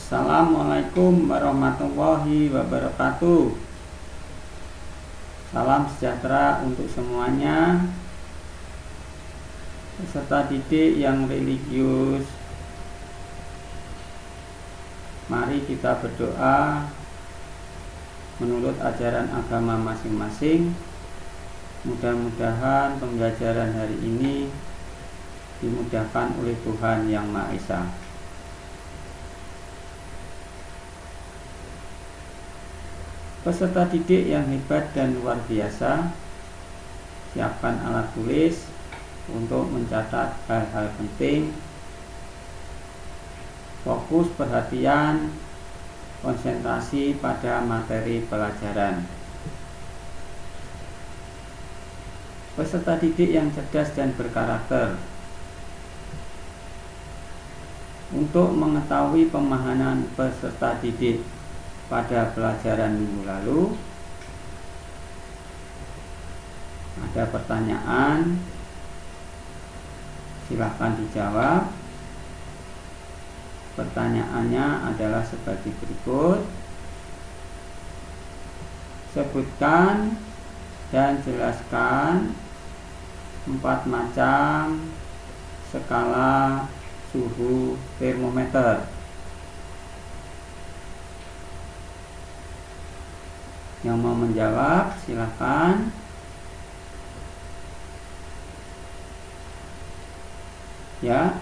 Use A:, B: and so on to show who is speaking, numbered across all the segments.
A: Assalamualaikum warahmatullahi wabarakatuh. Salam sejahtera untuk semuanya, peserta didik yang religius. Mari kita berdoa menurut ajaran agama masing-masing. Mudah-mudahan pembelajaran hari ini dimudahkan oleh Tuhan Yang Maha Esa. Peserta didik yang hebat dan luar biasa, siapkan alat tulis untuk mencatat hal-hal penting. Fokus perhatian, konsentrasi pada materi pelajaran. Peserta didik yang cerdas dan berkarakter, untuk mengetahui pemahaman peserta didik pada pelajaran minggu lalu, ada pertanyaan, silahkan dijawab. Pertanyaannya adalah sebagai berikut: sebutkan dan jelaskan 4 macam skala suhu termometer. Yang mau menjawab silakan. Ya,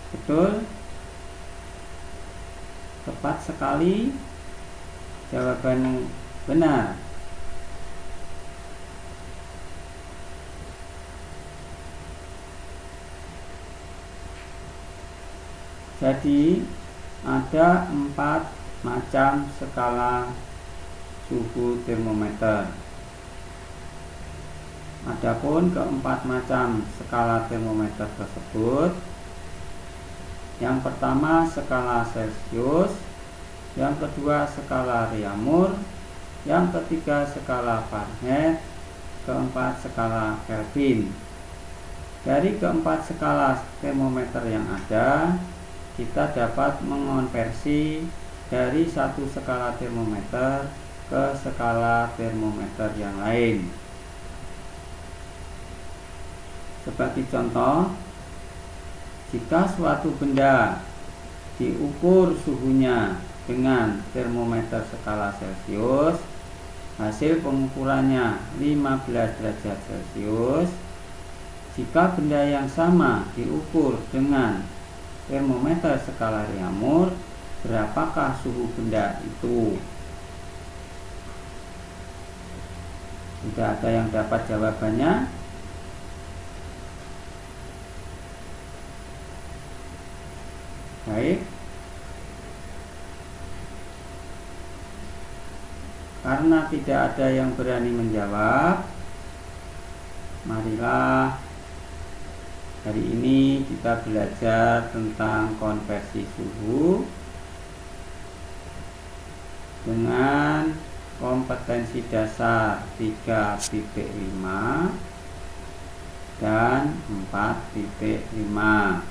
A: betul, tepat sekali, jawaban benar. Jadi ada 4 macam skala suhu termometer. Adapun keempat macam skala termometer tersebut, yang pertama skala Celcius, yang kedua skala Reaumur, yang ketiga skala Fahrenheit, keempat skala Kelvin. Dari keempat skala termometer yang ada, kita dapat mengonversi dari satu skala termometer ke skala termometer yang lain. Sebagai contoh, jika suatu benda diukur suhunya dengan termometer skala Celcius, hasil pengukurannya 15 derajat Celcius. Jika benda yang sama diukur dengan termometer skala Reaumur, berapakah suhu benda itu? Sudah ada yang dapat jawabannya? Baik. Karena tidak ada yang berani menjawab, marilah hari ini kita belajar tentang konversi suhu dengan kompetensi dasar 3.5 dan 4.5.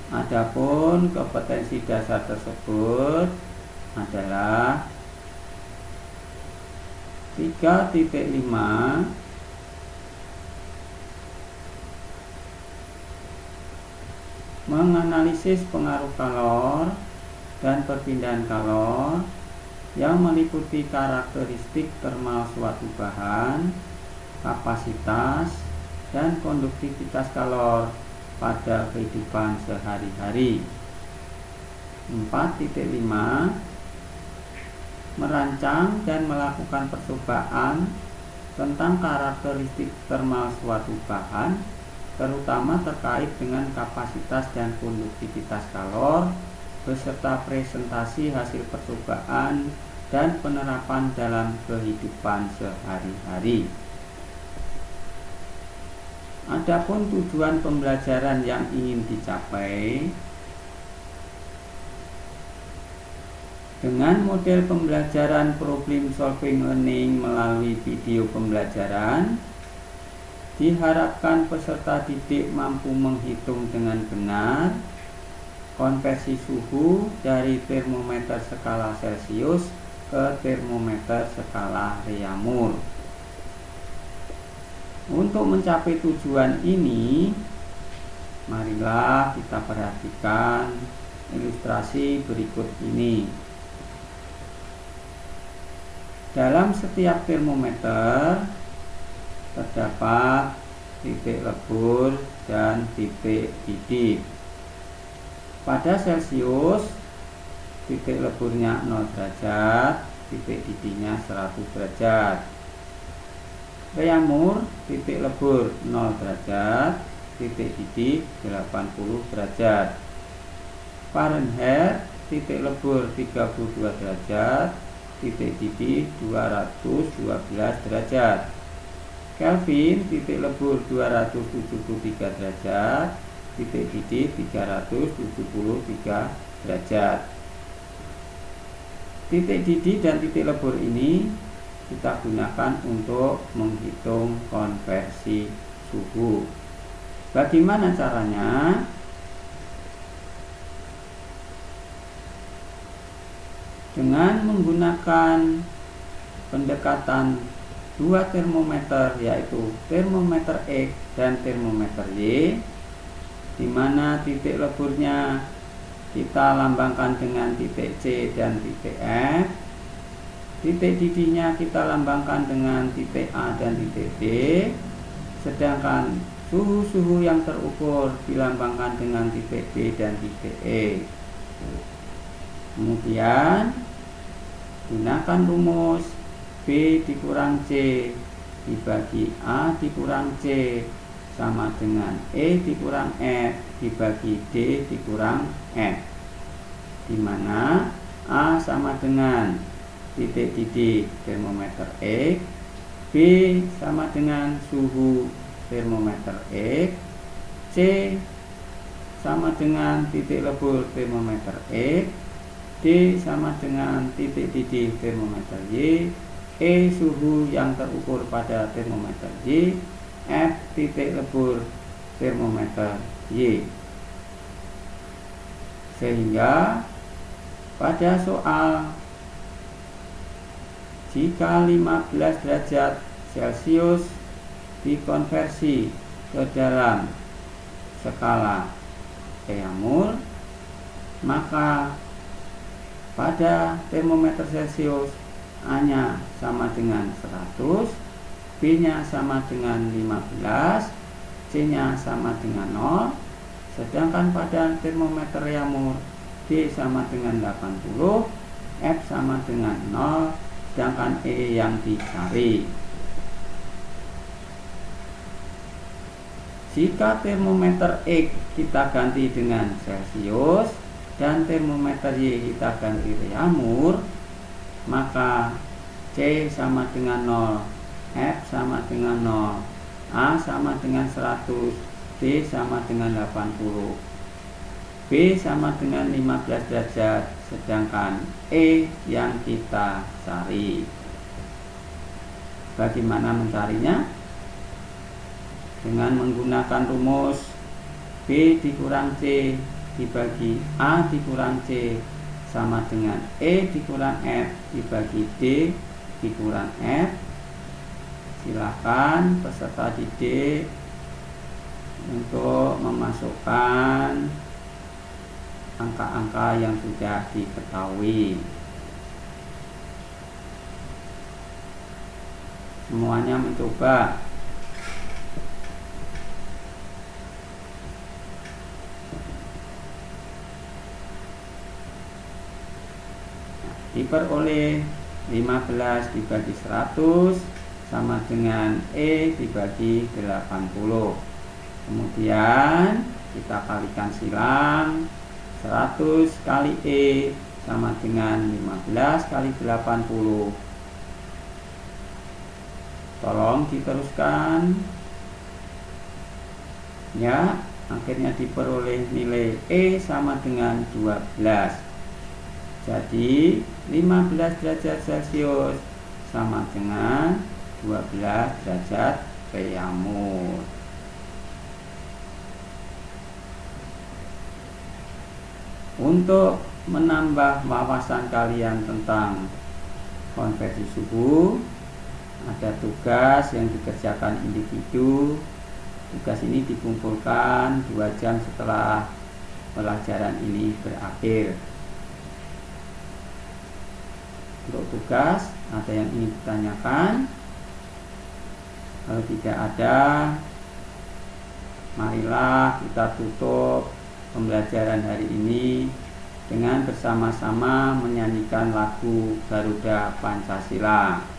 A: Adapun kompetensi dasar tersebut adalah 3.5 menganalisis pengaruh kalor dan perpindahan kalor yang meliputi karakteristik termal suatu bahan, kapasitas, dan konduktivitas kalor pada kehidupan sehari-hari. 4.5 merancang dan melakukan percobaan tentang karakteristik termal suatu bahan, terutama terkait dengan kapasitas dan konduktivitas kalor, beserta presentasi hasil percobaan dan penerapan dalam kehidupan sehari-hari. Adapun tujuan pembelajaran yang ingin dicapai dengan model pembelajaran problem solving learning melalui video pembelajaran, Diharapkan peserta didik mampu menghitung dengan benar konversi suhu dari termometer skala Celcius ke termometer skala Reaumur. Untuk mencapai tujuan ini, marilah kita perhatikan ilustrasi berikut ini. Dalam setiap termometer terdapat titik lebur dan titik didih. Pada Celcius, titik leburnya 0 derajat, titik didihnya 100 derajat. Reaumur, titik lebur 0 derajat, titik didih 80 derajat. Fahrenheit, titik lebur 32 derajat, titik didih 212 derajat. Kelvin, titik lebur 273 derajat, titik didih 373 derajat. Titik didih dan titik lebur ini kita gunakan untuk menghitung konversi suhu. Bagaimana caranya? Dengan menggunakan pendekatan dua termometer, yaitu termometer X dan termometer Y, di mana titik leburnya kita lambangkan dengan titik C dan titik F, titik didihnya kita lambangkan dengan titik A dan titik D, sedangkan suhu-suhu yang terukur dilambangkan dengan titik B dan titik E. Kemudian gunakan rumus B dikurang C dibagi A dikurang C sama dengan E dikurang F dibagi D dikurang F, di mana A sama dengan titik didih termometer X, B sama dengan suhu termometer X, C sama dengan titik lebur termometer X, D sama dengan titik didih termometer Y, E suhu yang terukur pada termometer Y, F titik lebur termometer Y. Sehingga pada soal, jika 15 derajat Celcius dikonversi ke dalam skala Reaumur, maka pada termometer Celcius A-nya sama dengan 100, B-nya sama dengan 15, C-nya sama dengan 0, sedangkan pada termometer Reaumur D sama dengan 80, F sama dengan 0, sedangkan E yang dicari. Jika termometer X kita ganti dengan Celcius dan termometer Y kita ganti Reaumur, maka C sama dengan 0, F sama dengan 0, A sama dengan 100, D sama dengan 80, B sama dengan 15 derajat, sedangkan E yang kita cari. Bagaimana mencarinya? Dengan menggunakan rumus B dikurang C dibagi A dikurang C sama dengan E dikurang F dibagi D dikurang F. Silakan peserta didik untuk memasukkan angka-angka yang sudah diketahui. Semuanya mencoba. Diperoleh 15 dibagi 100 sama dengan E dibagi 80. Kemudian kita kalikan silang, 100 kali E sama dengan 15 kali 80. Tolong diteruskan ya. Akhirnya diperoleh nilai E sama dengan 12. Jadi 15 derajat Celcius sama dengan 12 derajat Qiyamul. Untuk menambah wawasan kalian tentang konversi subuh, ada tugas yang dikerjakan individu. Tugas ini dikumpulkan 2 jam setelah pelajaran ini berakhir. Untuk tugas, ada yang ingin ditanyakan? Kalau tidak ada, marilah kita tutup pembelajaran hari ini dengan bersama-sama menyanyikan lagu Garuda Pancasila.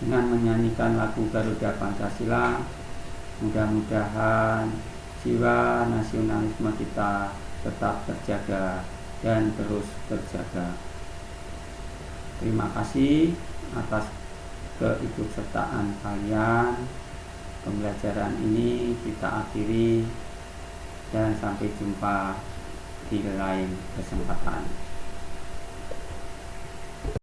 A: Dengan menyanyikan lagu Garuda Pancasila, mudah-mudahan jiwa nasionalisme kita tetap terjaga dan terus terjaga. Terima kasih atas keikutsertaan kalian. Pembelajaran ini kita akhiri dan sampai jumpa di lain kesempatan.